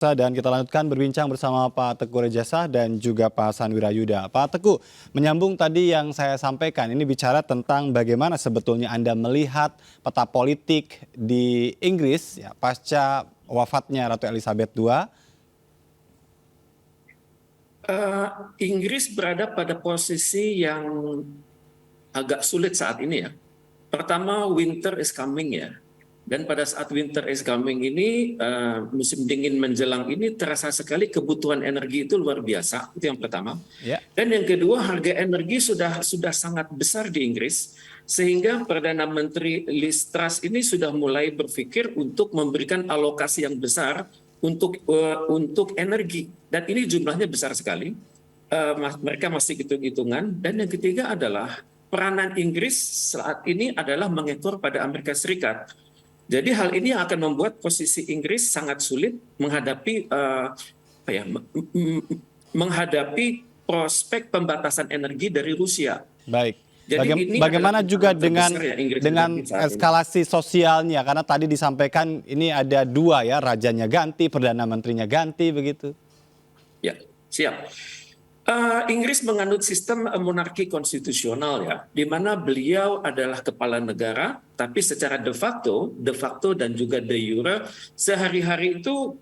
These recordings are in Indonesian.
Dan kita lanjutkan berbincang bersama Pak Teguh Rejasa dan juga Pak Hasan Wirayuda. Pak Teguh, menyambung tadi yang saya sampaikan, ini bicara tentang bagaimana sebetulnya Anda melihat peta politik di Inggris ya, pasca wafatnya Ratu Elizabeth II. Inggris berada pada posisi yang agak sulit saat ini ya. Pertama, winter is coming ya. Dan pada saat winter is coming ini, musim dingin menjelang ini terasa sekali kebutuhan energi itu luar biasa. Itu yang pertama. Ya. Dan yang kedua, harga energi sudah sangat besar di Inggris, sehingga Perdana Menteri Liz Truss ini sudah mulai berpikir untuk memberikan alokasi yang besar untuk energi. Dan ini jumlahnya besar sekali. Mereka masih hitung-hitungan. Dan yang ketiga adalah peranan Inggris saat ini adalah mengekor pada Amerika Serikat. Jadi hal ini akan membuat posisi Inggris sangat sulit menghadapi menghadapi prospek pembatasan energi dari Rusia. Baik. Jadi Bagaimana juga dengan ya, eskalasi sosialnya? Karena tadi disampaikan ini ada dua ya, rajanya ganti, perdana menterinya ganti, begitu. Ya, siap. Inggris menganut sistem monarki konstitusional ya, di mana beliau adalah kepala negara, tapi secara de facto dan juga de jure, sehari-hari itu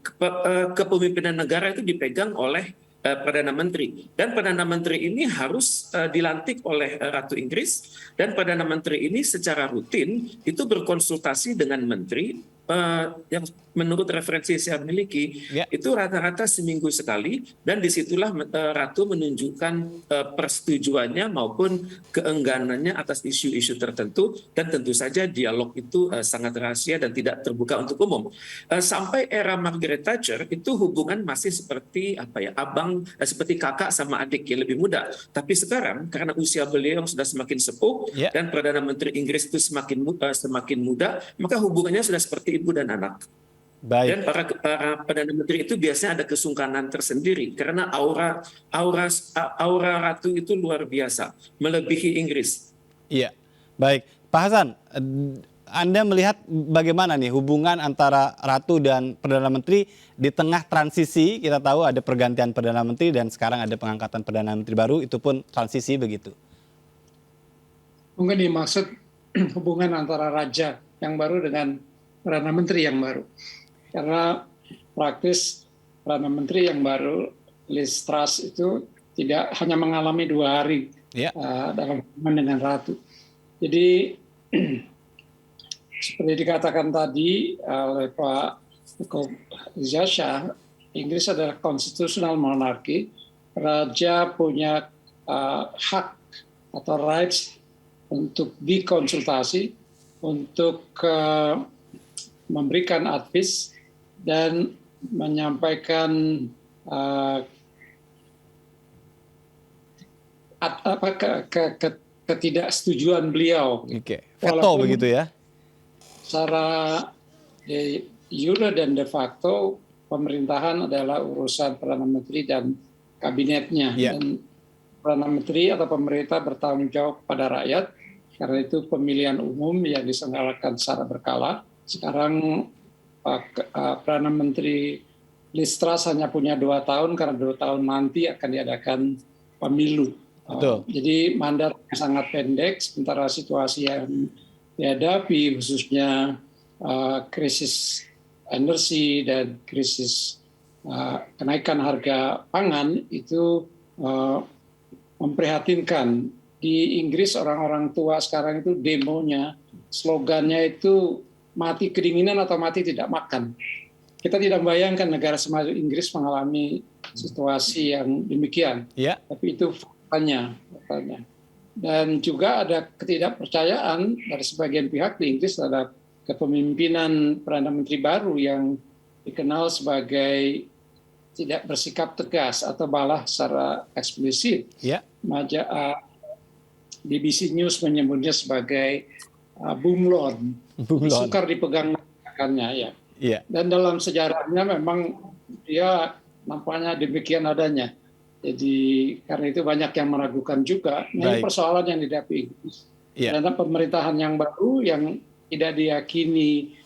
kepemimpinan negara itu dipegang oleh Perdana Menteri. Dan Perdana Menteri ini harus dilantik oleh Ratu Inggris, dan Perdana Menteri ini secara rutin itu berkonsultasi dengan menteri yang menurut referensi yang saya miliki, itu rata-rata seminggu sekali, dan disitulah Ratu menunjukkan persetujuannya maupun keengganannya atas isu-isu tertentu, dan tentu saja dialog itu sangat rahasia dan tidak terbuka untuk umum. Sampai era Margaret Thatcher itu hubungan masih seperti seperti kakak sama adik yang lebih muda. Tapi sekarang karena usia beliau yang sudah semakin sepuh dan Perdana Menteri Inggris itu semakin muda, maka hubungannya sudah seperti ibu dan anak. Baik. Dan para Perdana Menteri itu biasanya ada kesungkanan tersendiri karena aura Ratu itu luar biasa, melebihi Inggris. Iya, baik. Pak Hasan, Anda melihat bagaimana nih hubungan antara Ratu dan Perdana Menteri di tengah transisi? Kita tahu ada pergantian Perdana Menteri dan sekarang ada pengangkatan Perdana Menteri baru, itu pun transisi begitu. Mungkin dimaksud hubungan antara Raja yang baru dengan Perdana Menteri yang baru. Karena praktis Perdana Menteri yang baru, Liz Truss, itu tidak hanya mengalami 2 hari dalam hubungan dengan Ratu. Jadi seperti dikatakan tadi oleh Pak Teguh Rejasa, Inggris adalah constitutional monarchy. Raja punya hak atau rights untuk dikonsultasi, untuk memberikan advice dan menyampaikan ketidaksetujuan beliau. Veto begitu ya? Secara de jure dan de facto pemerintahan adalah urusan Perdana Menteri dan kabinetnya. Dan Perdana Menteri atau pemerintah bertanggung jawab pada rakyat, karena itu pemilihan umum yang diselenggarakan secara berkala. Sekarang Perdana Menteri Liz Truss hanya punya 2 tahun karena 2 tahun nanti akan diadakan pemilu. Jadi mandatnya sangat pendek, sementara situasi yang dihadapi khususnya krisis energi dan krisis kenaikan harga pangan itu memprihatinkan. Di Inggris orang-orang tua sekarang itu demonya, slogannya itu mati kedinginan atau mati tidak makan. Kita tidak membayangkan negara semaju Inggris mengalami situasi yang demikian. Tapi itu faktanya. Dan juga ada ketidakpercayaan dari sebagian pihak di Inggris terhadap kepemimpinan Perdana Menteri baru yang dikenal sebagai tidak bersikap tegas atau malah secara eksplisit. BBC News menyebutnya sebagai bunglon, sukar dipegang tangannya ya. Dan dalam sejarahnya memang dia nampaknya demikian adanya. Jadi karena itu banyak yang meragukan juga. Ini persoalan yang dihadapi Inggris. Karena pemerintahan yang baru yang tidak diyakini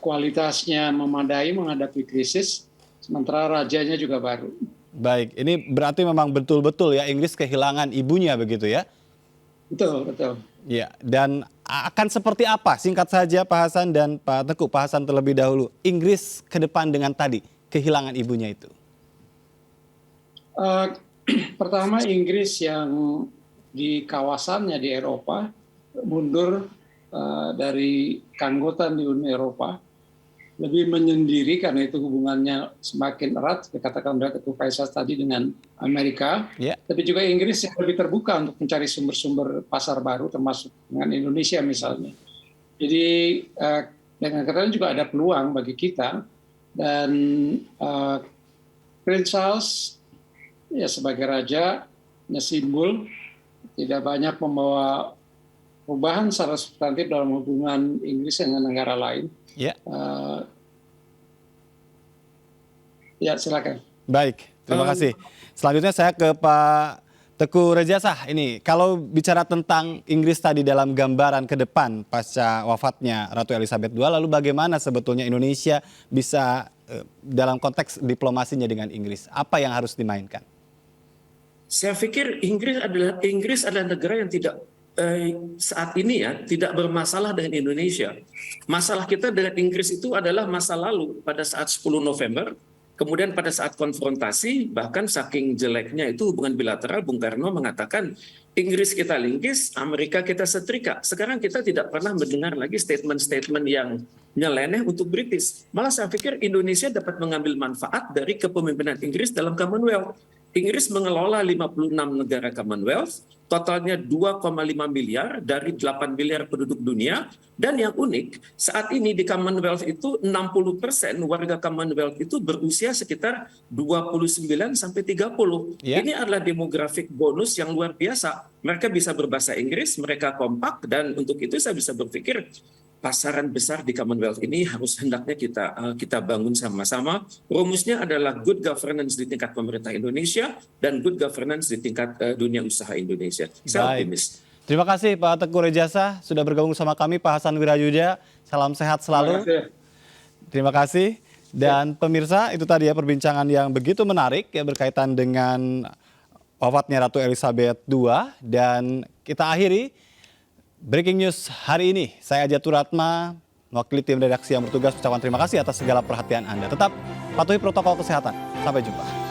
kualitasnya memadai menghadapi krisis, sementara rajanya juga baru. Baik, ini berarti memang betul-betul ya Inggris kehilangan ibunya begitu ya? Betul, betul. Ya, dan akan seperti apa? Singkat saja Pak Hasan dan Pak Teguh. Pak Hasan terlebih dahulu. Inggris ke depan dengan tadi kehilangan ibunya itu. Pertama, Inggris yang di kawasannya di Eropa mundur dari keanggotaan di Uni Eropa, lebih menyendiri karena itu hubungannya semakin erat, dikatakan oleh Ketua Kaisar tadi dengan Amerika. Ya. Tapi juga Inggris yang lebih terbuka untuk mencari sumber-sumber pasar baru, termasuk dengan Indonesia misalnya. Jadi dengan kata lain juga ada peluang bagi kita. Dan Prince Charles ya sebagai raja, simbol, tidak banyak membawa perubahan secara substantif dalam hubungan Inggris dengan negara lain. Ya. Ya, silakan. Baik, terima kasih. Selanjutnya saya ke Pak Teguh Rejasah. Ini kalau bicara tentang Inggris tadi dalam gambaran ke depan pasca wafatnya Ratu Elizabeth II, lalu bagaimana sebetulnya Indonesia bisa dalam konteks diplomasinya dengan Inggris? Apa yang harus dimainkan? Saya pikir Inggris adalah negara yang tidak saat ini ya tidak bermasalah dengan Indonesia. Masalah kita dengan Inggris itu adalah masa lalu pada saat 10 November. Kemudian pada saat konfrontasi, bahkan saking jeleknya itu hubungan bilateral, Bung Karno mengatakan Inggris kita linggis, Amerika kita setrika. Sekarang kita tidak pernah mendengar lagi statement-statement yang nyeleneh untuk British. Malah saya pikir Indonesia dapat mengambil manfaat dari kepemimpinan Inggris dalam Commonwealth. Inggris mengelola 56 negara Commonwealth, totalnya 2,5 miliar dari 8 miliar penduduk dunia. Dan yang unik, saat ini di Commonwealth itu 60% warga Commonwealth itu berusia sekitar 29 sampai 30. Ya. Ini adalah demografik bonus yang luar biasa. Mereka bisa berbahasa Inggris, mereka kompak, dan untuk itu saya bisa berpikir pasaran besar di Commonwealth ini harus hendaknya kita bangun sama-sama. Rumusnya adalah good governance di tingkat pemerintah Indonesia dan good governance di tingkat dunia usaha Indonesia. Saya optimis. Terima kasih Pak Teguh Rejasah sudah bergabung sama kami, Pak Hasan Wirayuda. Salam sehat selalu. Terima kasih. Dan pemirsa, itu tadi ya perbincangan yang begitu menarik ya berkaitan dengan wafatnya Ratu Elizabeth II. Dan kita akhiri breaking news hari ini. Saya Ajatul Ratma, mewakili tim redaksi yang bertugas, ucapan terima kasih atas segala perhatian Anda. Tetap patuhi protokol kesehatan. Sampai jumpa.